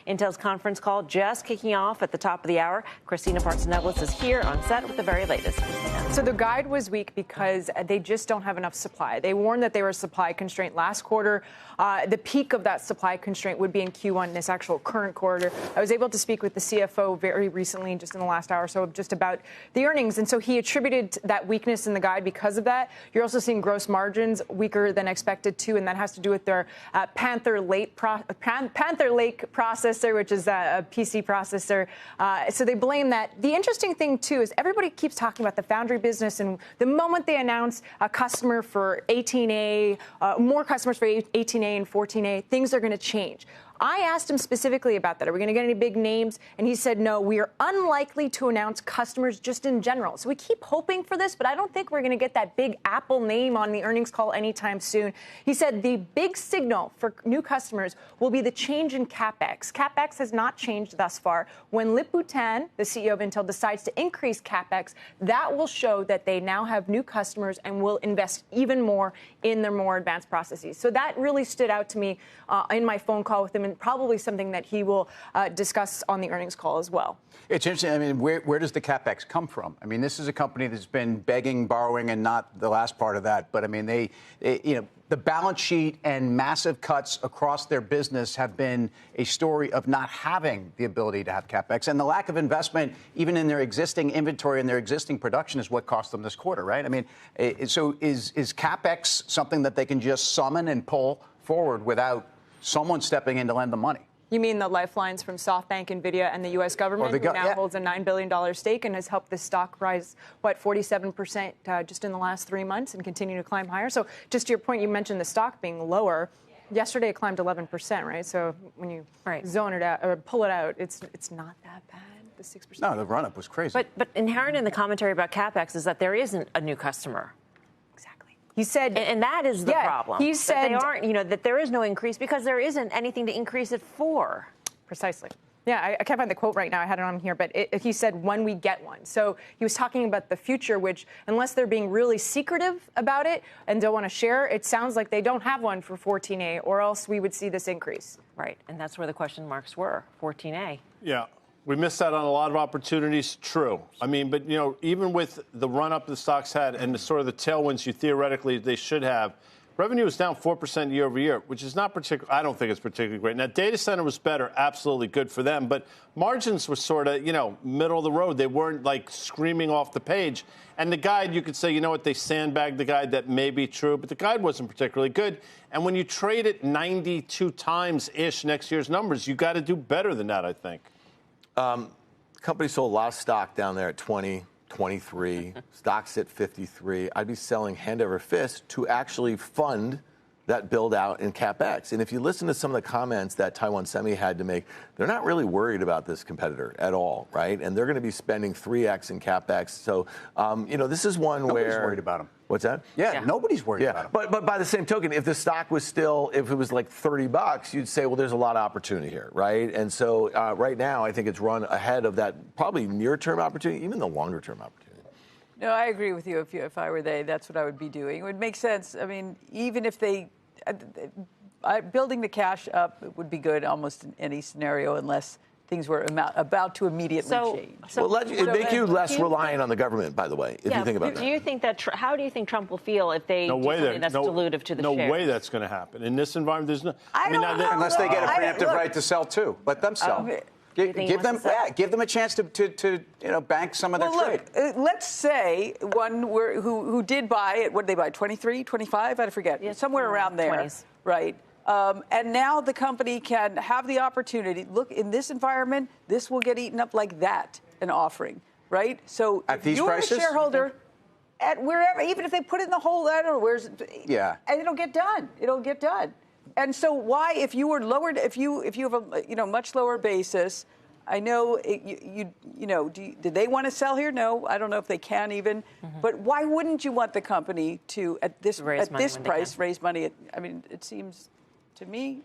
Intel's conference call just kicking off at the top of the hour. Christina Partsinevelos is here on set with the very latest. So the guide was weak because they just don't have enough supply. They warned that they were supply constraint last quarter. The peak of that supply constraint would be in Q1, this actual current quarter. I was able to speak with the CFO very recently, just in the last hour or so, just about the earnings. And so he attributed that weakness in the guide because of that. You're also seeing gross margins weaker than expected, too, and that has to do with their Panther Lake processor, which is a PC processor. So they blame that. The interesting thing, too, is everybody keeps talking about the Foundry business, and the moment they announce a customer for 18A, more customers for 18A and 14A, things are going to change. I asked him specifically about that. Are we going to get any big names? And he said, no, we are unlikely to announce customers just in general. So we keep hoping for this, but I don't think we're going to get that big Apple name on the earnings call anytime soon. He said the big signal for new customers will be the change in CapEx. CapEx has not changed thus far. When Lip-Bu Tan, the CEO of Intel, decides to increase CapEx, that will show that they now have new customers and will invest even more in their more advanced processes. So that really stood out to me in my phone call with him, and probably something that he will discuss on the earnings call as well. It's interesting. I mean, where does the CapEx come from? I mean, this is a company that's been begging, borrowing, and not the last part of that. But I mean, they the balance sheet and massive cuts across their business have been a story of not having the ability to have CapEx. And the lack of investment, even in their existing inventory and their existing production, is what cost them this quarter, right? I mean, so is CapEx something that they can just summon and pull forward without someone stepping in to lend the money? You mean the lifelines from SoftBank, NVIDIA, and the U.S. government, who now holds a $9 billion stake and has helped the stock rise, 47% just in the last 3 months and continue to climb higher? So just to your point, you mentioned the stock being lower. Yesterday, it climbed 11%, right? So when you zone it out or pull it out, it's not that bad. The 6%. No, the run-up was crazy. But inherent in the commentary about CapEx is that there isn't a new customer. He said, and that is the problem. He said that they aren't, that there is no increase because there isn't anything to increase it for. Precisely. Yeah, I can't find the quote right now. I had it on here, but he said when we get one. So he was talking about the future, which, unless they're being really secretive about it and don't want to share, it sounds like they don't have one for 14A, or else we would see this increase. Right, and that's where the question marks were, 14A. Yeah. We missed out on a lot of opportunities, true. I mean, but, even with the run-up the stocks had and the sort of the tailwinds theoretically they should have, revenue was down 4% year over year, which is not particularly, I don't think it's particularly great. Now, data center was better, absolutely good for them, but margins were sort of, middle of the road. They weren't like screaming off the page. And the guide, you could say, they sandbagged the guide. That may be true, but the guide wasn't particularly good. And when you trade it 92 times-ish next year's numbers, you got to do better than that, I think. The company sold a lot of stock down there at 20, 23. Stocks at 53. I'd be selling hand over fist to actually fund that build out in CapEx. And if you listen to some of the comments that Taiwan Semi had to make, they're not really worried about this competitor at all, right? And they're going to be spending 3x in CapEx. So, this is one Nobody's where worried about them. What's that? Yeah, nobody's worried about them. But by the same token, if the stock was still, if it was like $30, you'd say, well, there's a lot of opportunity here, right? And so right now, I think it's run ahead of that probably near-term opportunity, even the longer-term opportunity. No, I agree with you. If I were they, that's what I would be doing. It would make sense. I mean, even if they building the cash up, it would be good almost in any scenario, unless things were about to immediately change. It'd make you less reliant on the government, by the way, if you think about that. Do you think that? How do you think Trump will feel if they do something that's dilutive to the shares? No way that's going to happen in this environment. There's no. Unless they get a preemptive right to sell too. Let them sell. Give them a chance to bank some of their trade. Look, let's say one who did buy it. What did they buy? 23, 25? I forget. Yeah, somewhere around there, 20s. Right? And now the company can have the opportunity. Look, in this environment, this will get eaten up like that, an offering, right? So at these you're prices? a shareholder at wherever, even if they put it in the hole, I don't know where's. Yeah. And it'll get done. It'll get done. And so why, if you were lowered, if you have a much lower basis, I know did they want to sell here? No, I don't know if they can even. Mm-hmm. But why wouldn't you want the company to at this price raise money? I mean, it seems to me